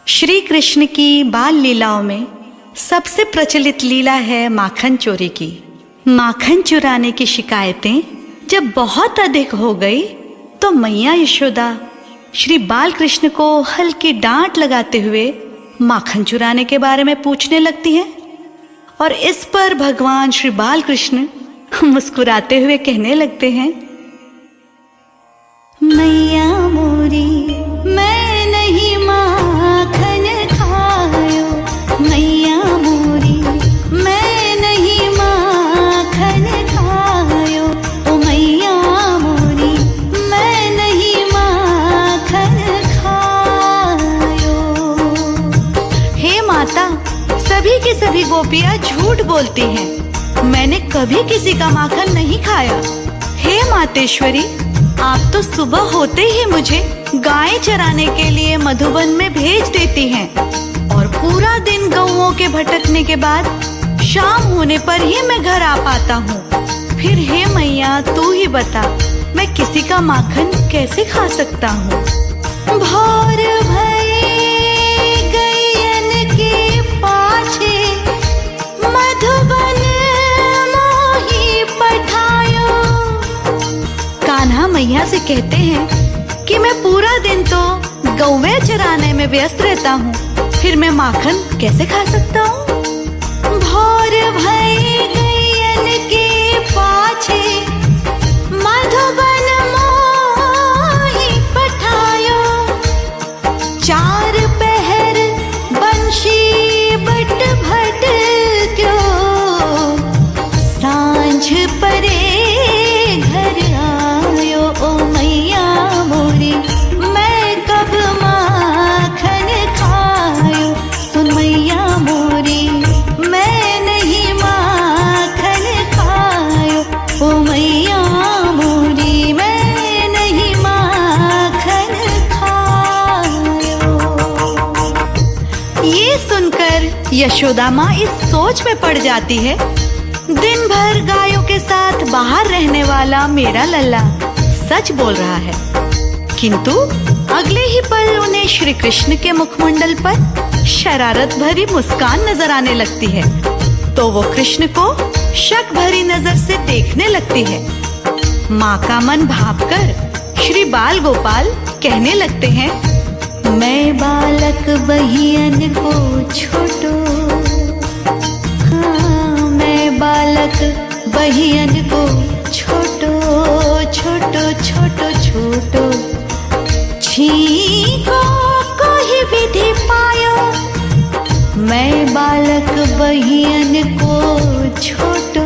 श्री कृष्ण की बाल लीलाओं में सबसे प्रचलित लीला है माखन चोरी की। माखन चुराने की शिकायतें जब बहुत अधिक हो गई तो मैया यशोदा श्री बाल कृष्ण को हल्की डांट लगाते हुए माखन चुराने के बारे में पूछने लगती है और इस पर भगवान श्री बाल कृष्ण मुस्कुराते हुए कहने लगते हैं, मैया मोरी मैं नहीं माखन खायो, मैया मोरी मैं नहीं माखन खायो, ओ मैया मोरी मैं नहीं माखन खायो। हे माता, सभी की सभी गोपियां झूठ बोलती हैं, मैंने कभी किसी का माखन नहीं खाया। हे मातेश्वरी, आप तो सुबह होते ही मुझे गाय चराने के लिए मधुबन में भेज देती हैं और पूरा दिन गौओं के भटकने के बाद शाम होने पर ही मैं घर आ पाता हूँ। फिर हे मैया तू ही बता, मैं किसी का माखन कैसे खा सकता हूँ। भोर भई गैयन के पाछे मधुबन मोही पठायो। कान्हा मैया से कहते हैं कि मैं पूरा दिन तो गौवे चराने में व्यस्त रहता हूँ, फिर मैं माखन कैसे खा सकता हूँ। भोर भई गैयन के पाछे मधुबन मोही पठायो। चार पहर बंशी बट भट क्यों, सांझ परे घर आयो। ओ मैया मोरी मैं कब माखन खायो, सुन मैया मोरी मैं नहीं माखन खायो, ओ मैया मोरी मैं नहीं माखन खायो। ये सुनकर यशोदा माँ इस सोच में पड़ जाती है, दिन भर गायों के साथ बाहर रहने वाला मेरा लल्ला सच बोल रहा है, किंतु अगले ही पल उन्हें श्री कृष्ण के मुखमंडल पर शरारत भरी मुस्कान नजर आने लगती है, तो वो कृष्ण को शक भरी नजर से देखने लगती है। माँ का मन भांपकर श्री बाल गोपाल कहने लगते हैं, मैं बालक बहियन को छोटो, हाँ मैं बालक बहियन को छोटो छोटो छोटो छोटो, छीको कोई विधि पायो। मैं बालक बहियन को छोटो,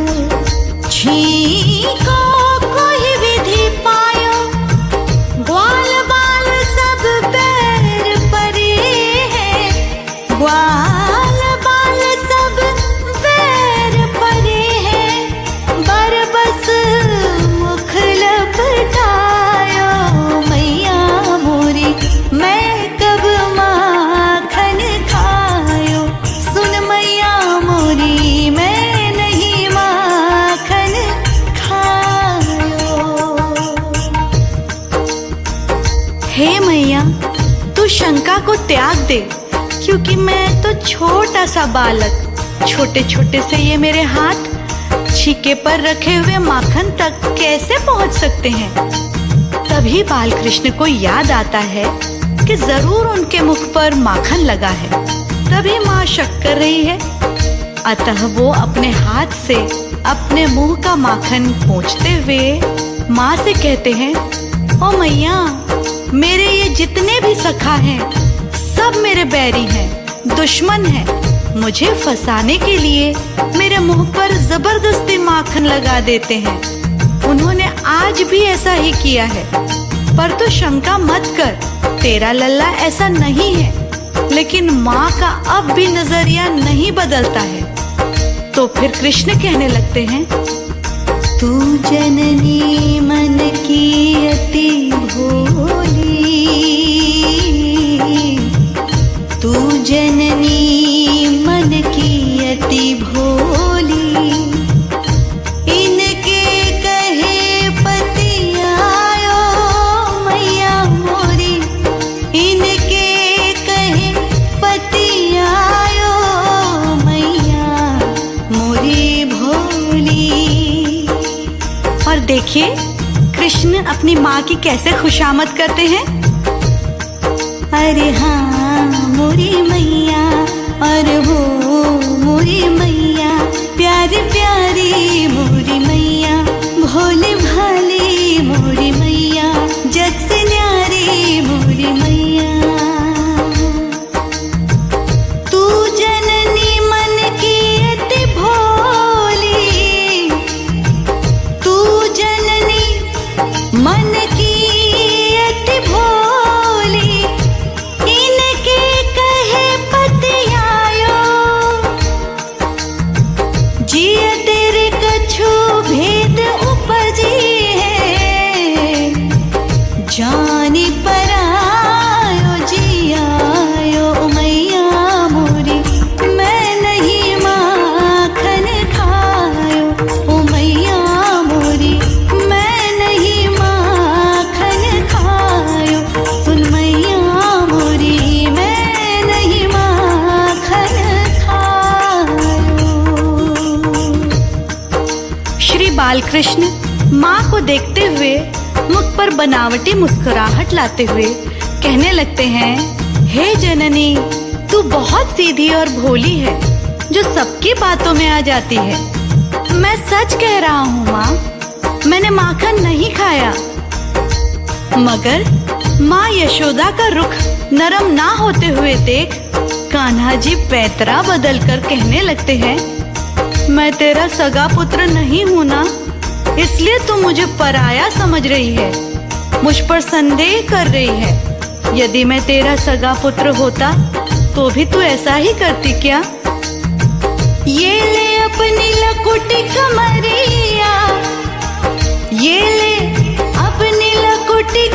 छीको कोई विधि पायो। ग्वाल बाल सब पैर परे हैं, ग्वाल बाल सब पैर परे हैं। बरबस मुख लपटायो, मैया मोरी मैं कब माखन खायो, सुन मैया मोरी मैं नहीं माखन खायो। हे मैया, तू शंका को त्याग दे, क्योंकि मैं तो छोटा सा बालक, छोटे छोटे से ये मेरे हाथ छीके पर रखे हुए माखन तक कैसे पहुंच सकते हैं। तभी बाल कृष्ण को याद आता है कि जरूर उनके मुख पर माखन लगा है, तभी माँ शक कर रही है। अतः वो अपने हाथ से अपने मुंह का माखन पोंछते हुए माँ से कहते हैं, ओ मैया, मेरे ये जितने भी सखा हैं सब मेरे बैरी हैं, दुश्मन हैं। मुझे फंसाने के लिए मेरे मुंह पर जबरदस्ती माखन लगा देते हैं। उन्होंने आज भी ऐसा ही किया है, पर तू शंका मत कर, तेरा लल्ला ऐसा नहीं है। लेकिन माँ का अब भी नजरिया नहीं बदलता है। तो फिर कृष्ण कहने लगते हैं, तू जननी मन की अति भोली, तू जननी मन की अति भोली। इनके कहे पति आयो, मैया मोरी इनके कहे देखिए कृष्ण अपनी माँ की कैसे खुशामद करते हैं। अरे हाँ मोरी मैया, और हो मोरी मैया, प्यारी प्यारी मोरी मैया, भोली भाली मोरी मैया, जग से न्यारी मोरी मैया। तू जननी मन की अति भोली, तू जननी मन की अति भोली, इनके कहे पतियायो, जिया तेरे कछु भेद उपजी है, जानी परायो जियायो मैया मोरी, मैं नहीं माखन खायो, ओ मैया मोरी, मैं नहीं माखन खायो, सुन मैया मोरी, मैं नहीं माखन खायो। श्री बालकृष्ण माँ को देखते हुए मुख पर बनावटी मुस्कुराहट लाते हुए कहने लगते हैं, हे जननी, तू बहुत सीधी और भोली है, जो सबकी बातों में आ जाती है। मैं सच कह रहा हूँ माँ, मैंने माखन नहीं खाया। मगर माँ यशोदा का रुख नरम ना होते हुए देख कान्हा जी पैतरा बदल कर कहने लगते हैं, मैं तेरा सगा पुत्र नहीं हूं ना, इसलिए तू मुझे पराया समझ रही है, मुझ पर संदेह कर रही है। यदि मैं तेरा सगा पुत्र होता तो भी तू ऐसा ही करती क्या? ये ले अपनी लकुटी कमरिया, ये ले अपनी लकुटी